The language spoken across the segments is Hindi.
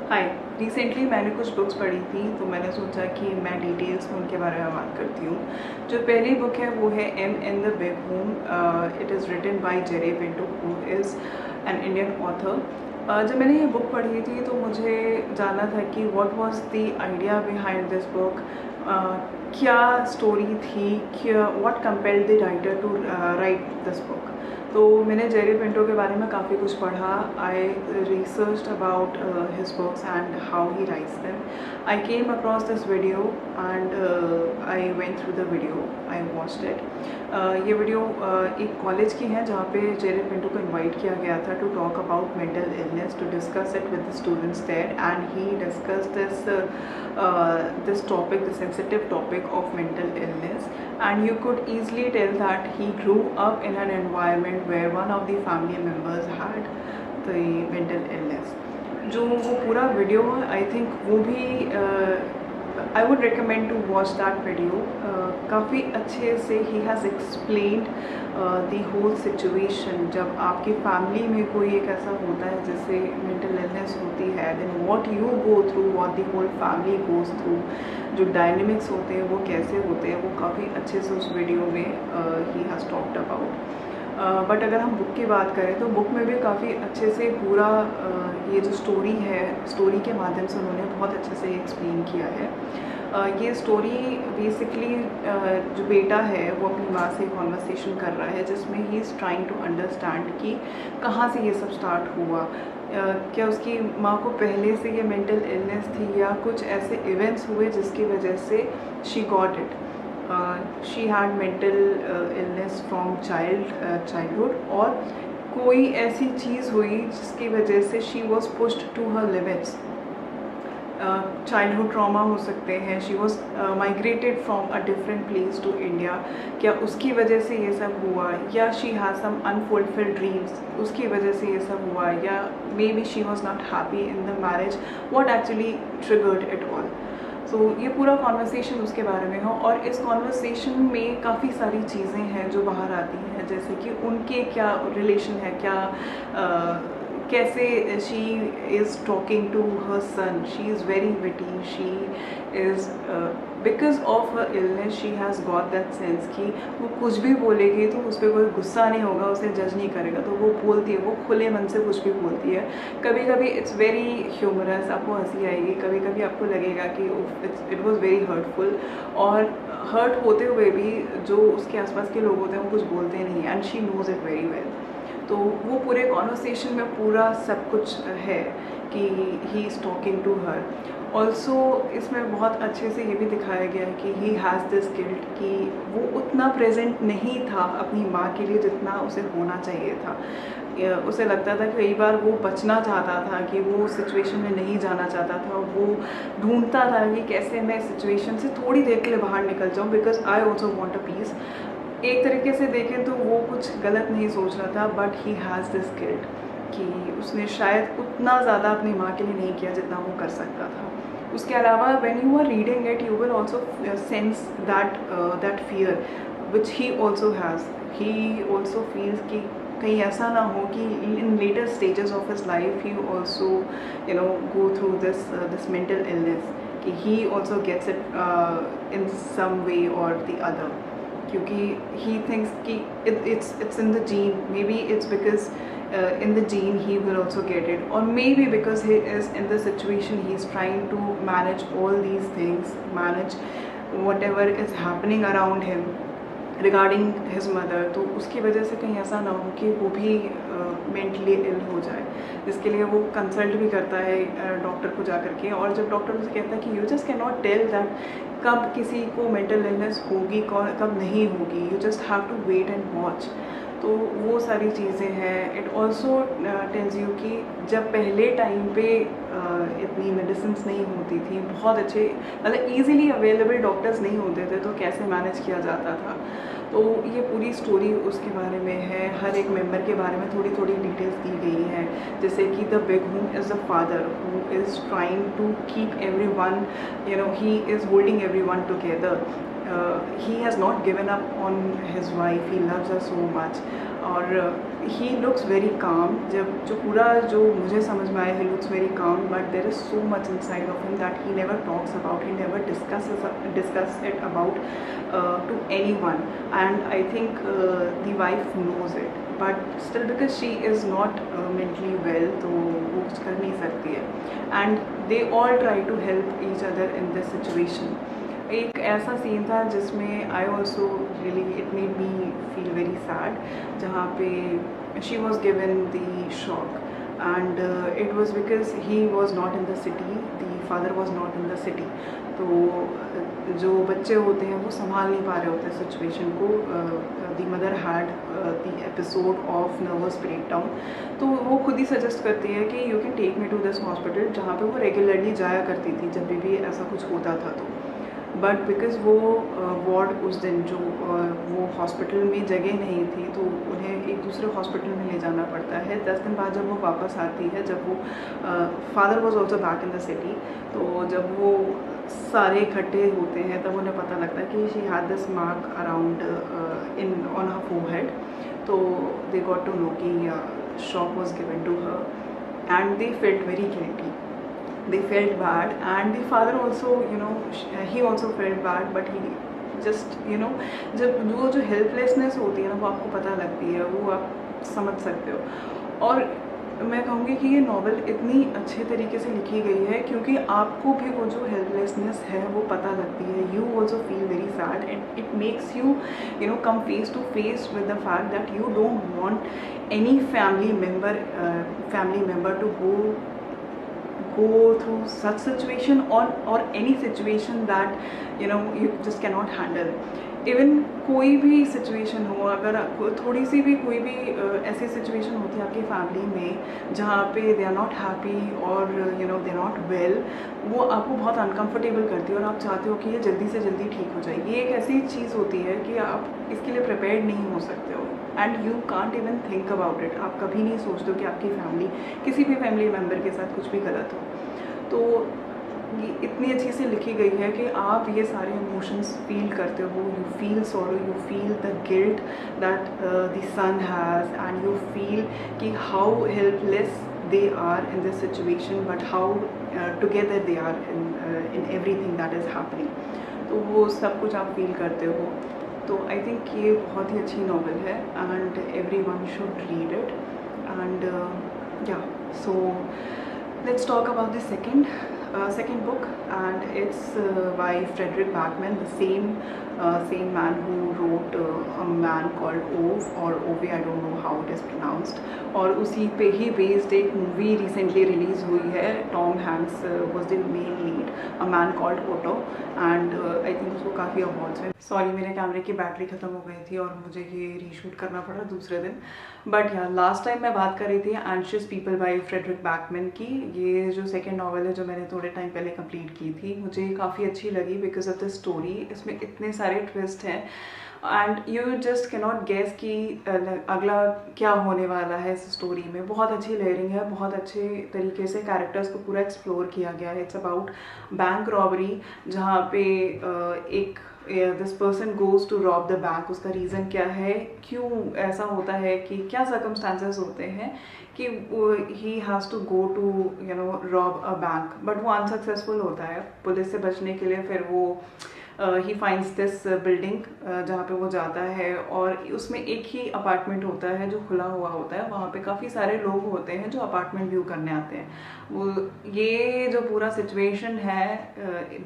हाय। रिसेंटली मैंने कुछ बुक्स पढ़ी थी तो मैंने सोचा कि मैं डिटेल्स में उनके बारे में बात करती हूँ। जो पहली बुक है वो है Em in the big home. It is written by Jerry Pinto who is an Indian author. जब मैंने ये बुक पढ़ी थी तो मुझे जानना था कि what was the idea behind this book. क्या स्टोरी थी, क्या what compelled the writer to write this book. तो मैंने जेरे पिंटो के बारे में काफ़ी कुछ पढ़ा। I researched about his books and how he writes them. I came across this video and I went through the video, I watched it. ये वीडियो एक कॉलेज की है जहाँ पे जेरे पिंटो को इनवाइट किया गया था to talk about mental illness, to discuss it with the students there, and he discuss this topic, the sensitive topic of mental illness. And you could easily tell that he grew up in an environment where one of the family members had the mental illness. जो वो पूरा वीडियो है, आई थिंक वो भी I would recommend to watch that video. काफ़ी अच्छे से he has explained the whole situation. जब आपकी फैमिली में कोई एक ऐसा होता है जिससे मेंटल इलनेस होती है, then what you go through, what the whole family goes through, जो डायनेमिक्स होते हैं वो कैसे होते हैं, वो काफ़ी अच्छे से उस वीडियो में he has talked about. But अगर हम बुक की बात करें तो बुक में भी काफ़ी अच्छे से पूरा ये जो स्टोरी है, स्टोरी के माध्यम से उन्होंने बहुत अच्छे से एक्सप्लेन किया है। ये स्टोरी बेसिकली जो बेटा है वो अपनी माँ से कॉन्वर्सेशन कर रहा है जिसमें he is trying to understand कि कहाँ से ये सब स्टार्ट हुआ। क्या उसकी माँ को पहले से ये मेंटल इलनेस थी या कुछ ऐसे इवेंट्स हुए जिसकी वजह से she got it. She had mental illness from childhood, और कोई ऐसी चीज़ हुई जिसकी वजह से she was pushed to her limits. Childhood trauma हो सकते हैं, she was migrated from a different place to India, क्या उसकी वजह से ये सब हुआ, या she has some unfulfilled dreams उसकी वजह से ये सब हुआ, या maybe she was not happy in the marriage, what actually triggered it all. So ये पूरा कॉन्वर्सेशन उसके बारे में हो, और इस कॉन्वर्सेशन में काफ़ी सारी चीज़ें हैं जो बाहर आती हैं, जैसे कि उनके क्या रिलेशन है, क्या कैसे she is talking to her son, she is very witty, she is because of her illness she has got that sense कि वो कुछ भी बोलेगी तो उस पर कोई गुस्सा नहीं होगा, उसे जज नहीं करेगा, तो वो बोलती है, वो खुले मन से कुछ भी बोलती है। कभी कभी इट्स वेरी ह्यूमरस, आपको हंसी आएगी, कभी कभी आपको लगेगा कि इट वॉज़ वेरी हर्टफुल, और हर्ट होते हुए भी जो उसके आसपास के लोग होते हैं वो कुछ बोलते नहीं, and she knows it very well. तो वो पूरे कॉन्वर्सेशन में पूरा सब कुछ है कि he is talking to her. Also इसमें बहुत अच्छे से ये भी दिखाया गया है कि ही हैज़ दिस गिल्ट कि वो उतना प्रेजेंट नहीं था अपनी माँ के लिए जितना उसे होना चाहिए था। उसे लगता था कि कई बार वो बचना चाहता था, कि वो सिचुएशन में नहीं जाना चाहता था, वो ढूंढता था कि कैसे मैं सिचुएशन से थोड़ी देर के लिए बाहर निकल जाऊँ, because I also want a peace. एक तरीके से देखें तो वो कुछ गलत नहीं सोच रहा था, but he has this guilt कि उसने शायद उतना ज़्यादा अपनी माँ के लिए नहीं किया जितना वो कर सकता था। उसके अलावा when you are reading it you will also sense that fear which he also has. He also feels कि कहीं ऐसा ना हो कि in later stages of his life he also go through this mental illness, कि he also gets it in some way और द अदर, क्योंकि ही थिंक्स कि it's in the gene, maybe it's because in the gene he will also get it, or maybe because he is in the situation he is trying to manage all these things, manage whatever is happening around him regarding his mother, तो उसकी वजह से कहीं ऐसा ना हो कि वो भी मेंटली इल हो जाए, जिसके लिए वो कंसल्ट भी करता है डॉक्टर को जा कर के। और जब डॉक्टर उसे कहता है कि you just can not tell that कब किसी को मेंटल इलनेस होगी कब नहीं होगी, you just have to wait and watch. तो वो सारी चीज़ें हैं। इट ऑल्सो टेल्स यू कि जब पहले टाइम पे इतनी मेडिसिन नहीं होती थी, बहुत अच्छे मतलब ईज़िली अवेलेबल डॉक्टर्स नहीं होते थे, तो कैसे मैनेज किया जाता था। तो ये पूरी स्टोरी उसके बारे में है, हर एक मेंबर के बारे में थोड़ी थोड़ी डिटेल्स दी गई हैं, जैसे कि the big home is the father who is trying to keep everyone, he is holding everyone together. He has not given up on his wife, he loves her so much. और ही लुक्स वेरी काम, जब जो पूरा जो मुझे समझ में आया, he looks very calm, but there is so much inside of him that he never talks about, he never discuss it about to anyone, and I think the wife knows it, but still because she is not mentally well, तो वो कुछ कर नहीं सकती है, and they all try to help each other in this situation. एक ऐसा सीन था जिसमें I also really, it made me feel very sad, जहाँ पे she was given the shock, and it was because he was not in the city, the father was not in the city, तो जो बच्चे होते हैं वो संभाल नहीं पा रहे होते सिचुएशन को। The mother had the episode of nervous breakdown, तो वो खुद ही सजेस्ट करती है कि you can take me to this hospital, जहाँ पे वो रेगुलरली जाया करती थी जब भी ऐसा कुछ होता था, तो बट बिकॉज़ वो वार्ड उस दिन जो वो हॉस्पिटल में जगह नहीं थी, तो उन्हें एक दूसरे हॉस्पिटल में ले जाना पड़ता है। 10 दिन बाद जब वो वापस आती है, जब वो father was also back in the city, तो जब वो सारे इकट्ठे होते हैं तब उन्हें पता लगता है कि she had this mark around in on her forehead, तो दे गॉट टू नो कि shock was given to her and they felt very guilty, they felt bad, and the father also, you know, he also felt bad, but he just, you know, जब वो जो हेल्पलेसनेस होती है ना, वो आपको पता लगती है, वो आप समझ सकते हो। और मैं कहूँगी कि ये नावल इतनी अच्छे तरीके से लिखी गई है क्योंकि आपको भी वो जो हेल्पलेसनेस है वो पता लगती है, you also feel very sad, and it makes you, you know, come face to face with the fact that you don't want any family member to go through such situation, or any situation that, you know, you just cannot handle. Even कोई भी सिचुएशन हो, अगर थोड़ी सी भी कोई भी ऐसी सिचुएशन होती है आपकी फैमिली में जहाँ पे दे आर नॉट हैप्पी और you know they are not well, वो आपको बहुत अनकंफर्टेबल करती है और आप चाहते हो कि ये जल्दी से जल्दी ठीक हो जाए। ये एक ऐसी चीज़ होती है कि आप इसके लिए प्रिपेयर्ड नहीं हो सकते हो, and you can't even think about it. आप कभी नहीं सोचते हो कि आपकी फैमिली, किसी भी फैमिली मेम्बर के साथ कुछ भी गलत हो। तो ये इतनी अच्छी से लिखी गई है कि आप ये सारे इमोशंस फील करते हो, you feel sorrow, you feel the guilt that the son has, and you feel कि how helpless they are in this situation, but how together they are in everything that is happening. तो वो सब कुछ आप फील करते हो। तो आई थिंक ये बहुत ही अच्छी नावल है, and every one should read it, and या सो let's talk about the second book, and it's by Frederick Backman, the same man who wrote A Man Called Ove, or Ove, I don't know how it is pronounced, और उसी पे ही बेस्ड एक मूवी रिसेंटली रिलीज़ हुई है। Tom Hanks was the main lead, a man called Otto, and I think उसको काफ़ी अवार्ड्स हैं। सॉरी, मेरे कैमरे की बैटरी ख़त्म हो गई थी और मुझे ये रीशूट करना पड़ा दूसरे दिन, बट या लास्ट टाइम मैं बात कर रही थी anxious people by Fredrik Backman की। ये जो सेकेंड नावल है जो मैंने थोड़े टाइम पहले कंप्लीट की थी, मुझे काफ़ी अच्छी लगी बिकॉज ऑफ द स्टोरी। इसमें इतने सारे ट्विस्ट हैं and you just cannot guess कि अगला क्या होने वाला है इस स्टोरी में। बहुत अच्छी लेयरिंग है, बहुत अच्छे तरीके से कैरेक्टर्स को पूरा एक्सप्लोर किया गया है। इट्स अबाउट बैंक रॉबरी, जहाँ पे एक this person goes to rob the bank. उसका रीज़न क्या है, क्यों ऐसा होता है, कि क्या सर्कमस्टांसेस होते हैं कि he has to go to you know rob a bank, but वो अनसक्सेसफुल होता है। पुलिस से बचने के लिए फिर वो ही फाइंड्स दिस बिल्डिंग जहाँ पे वो जाता है, और उसमें एक ही अपार्टमेंट होता है जो खुला हुआ होता है। वहाँ पे काफ़ी सारे लोग होते हैं जो अपार्टमेंट व्यू करने आते हैं। वो ये जो पूरा सिचुएशन है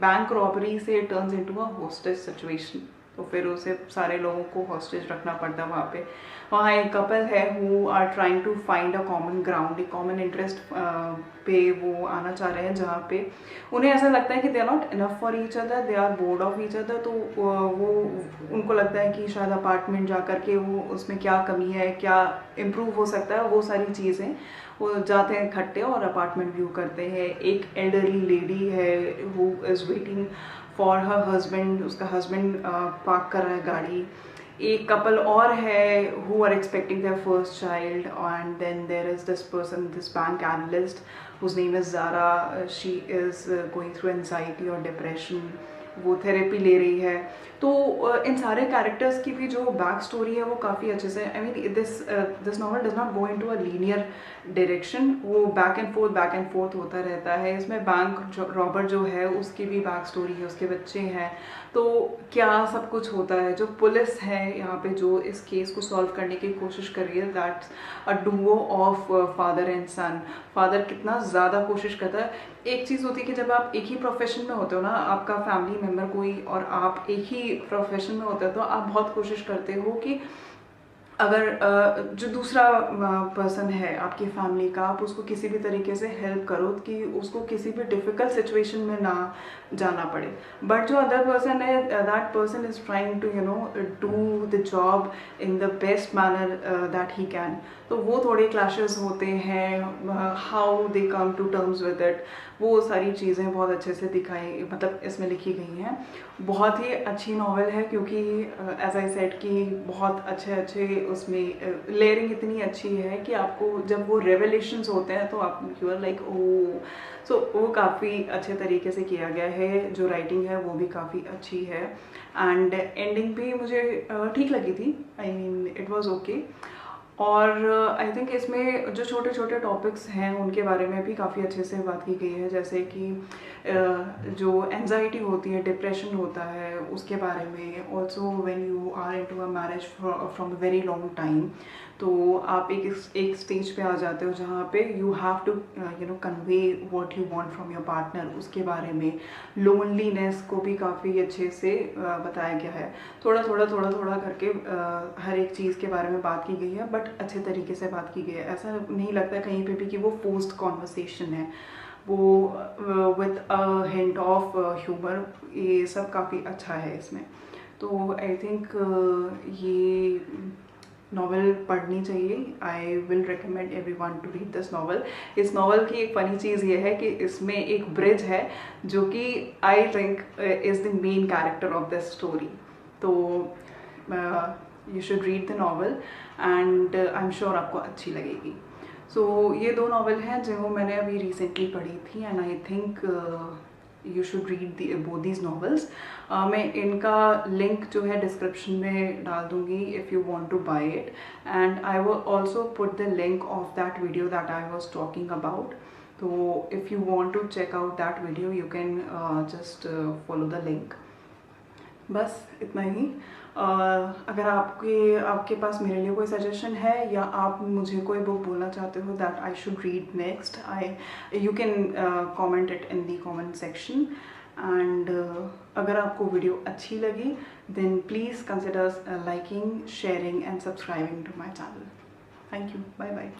बैंक रॉबरी से turns into a hostage situation. तो फिर उसे सारे लोगों को हॉस्टेज रखना पड़ता है वहाँ पे। वहाँ एक कपल है who are trying to find a common ground, एक कॉमन इंटरेस्ट पे वो आना चाह रहे हैं, जहाँ पे उन्हें ऐसा लगता है कि they are not enough for each other, they are bored of each other. तो वो उनको लगता है कि शायद अपार्टमेंट जा कर के वो उसमें क्या कमी है, क्या इम्प्रूव हो सकता है, वो सारी चीज़ें वो जाते हैं इकट्ठे और अपार्टमेंट व्यू करते हैं। एक एल्डरली लेडी है who is waiting for her husband, उसका हस्बैंड पार्क कर रहा है गाड़ी। एक कपल और है who are expecting their first child, and then there is this person, this bank analyst whose name is Zara. She is going through anxiety और डिप्रेशन। वो थेरेपी ले रही है। तो इन सारे कैरेक्टर्स की भी जो बैक स्टोरी है वो काफ़ी अच्छे से, I mean this novel does not go into a linear direction, वो बैक एंड फोर्थ होता रहता है। इसमें बैंक रॉबर जो है उसकी भी बैक स्टोरी है, उसके बच्चे हैं, तो क्या सब कुछ होता है। जो पुलिस है यहाँ पे जो इस केस को सॉल्व करने की कोशिश कर रही है, that's a duo of father and son. Father कितना ज़्यादा कोशिश करता है। एक चीज़ होती है कि जब आप एक ही प्रोफेशन में होते हो ना, आपका फैमिली मेम्बर कोई और आप एक ही प्रोफेशन में होते हो, तो आप बहुत कोशिश करते हो कि अगर जो दूसरा पर्सन है आपकी फैमिली का, आप उसको किसी भी तरीके से हेल्प करो कि उसको किसी भी डिफ़िकल्ट सिचुएशन में ना जाना पड़े। बट जो अदर पर्सन है, that person is trying to do the job in the best manner that he can. तो वो थोड़े क्लैशेस होते हैं, how they come to terms with it, वो सारी चीज़ें बहुत अच्छे से दिखाई, मतलब इसमें लिखी गई हैं। बहुत ही अच्छी नॉवेल है क्योंकि एज आई सेड कि बहुत अच्छे उसमें लेयरिंग इतनी अच्छी है कि आपको जब वो रेवलेशंस होते हैं तो आप यू आर लाइक ओ। सो वो काफ़ी अच्छे तरीके से किया गया है, जो राइटिंग है वो भी काफ़ी अच्छी है। एंड एंडिंग भी मुझे ठीक लगी थी, I mean it was okay. और आई थिंक इसमें जो छोटे छोटे टॉपिक्स हैं उनके बारे में भी काफ़ी अच्छे से बात की गई है, जैसे कि जो एंजाइटी होती है, डिप्रेशन होता है, उसके बारे में। Also when you are into a marriage from a very long time, तो आप एक स्टेज पे आ जाते हो जहाँ पे you have to convey what you want from your partner, उसके बारे में। लोनलीनेस को भी काफ़ी अच्छे से बताया गया है। थोड़ा थोड़ा करके हर एक चीज़ के बारे में बात की गई है, बट अच्छे तरीके से बात की गई है। ऐसा नहीं लगता कहीं पे भी कि वो फोर्स्ड कॉन्वर्सेशन है, वो with a hint of humour. ये सब काफ़ी अच्छा है इसमें। तो आई थिंक ये नॉवल पढ़नी चाहिए। I will recommend everyone to read this novel. इस नॉवल की एक फ़नी चीज़ ये है कि इसमें एक ब्रिज है जो कि I think is the main character of this story. तो you should read the novel and I am sure आपको अच्छी लगेगी। सो ये दो नॉवल हैं जो मैंने अभी रिसेंटली पढ़ी थी, and I think you should read both these novels. मैं इनका लिंक जो है डिस्क्रिप्शन में डाल दूँगी if you want to buy it, and I will also put the link of that video that I was talking about. तो if you want to check out that video you can just follow the link. बस इतना ही। अगर आपके पास मेरे लिए कोई सजेशन है या आप मुझे कोई बुक बोलना चाहते हो that I should read next, you can comment it in the comment section. And अगर आपको वीडियो अच्छी लगी then please consider liking, sharing and subscribing to my channel. Thank you, bye bye.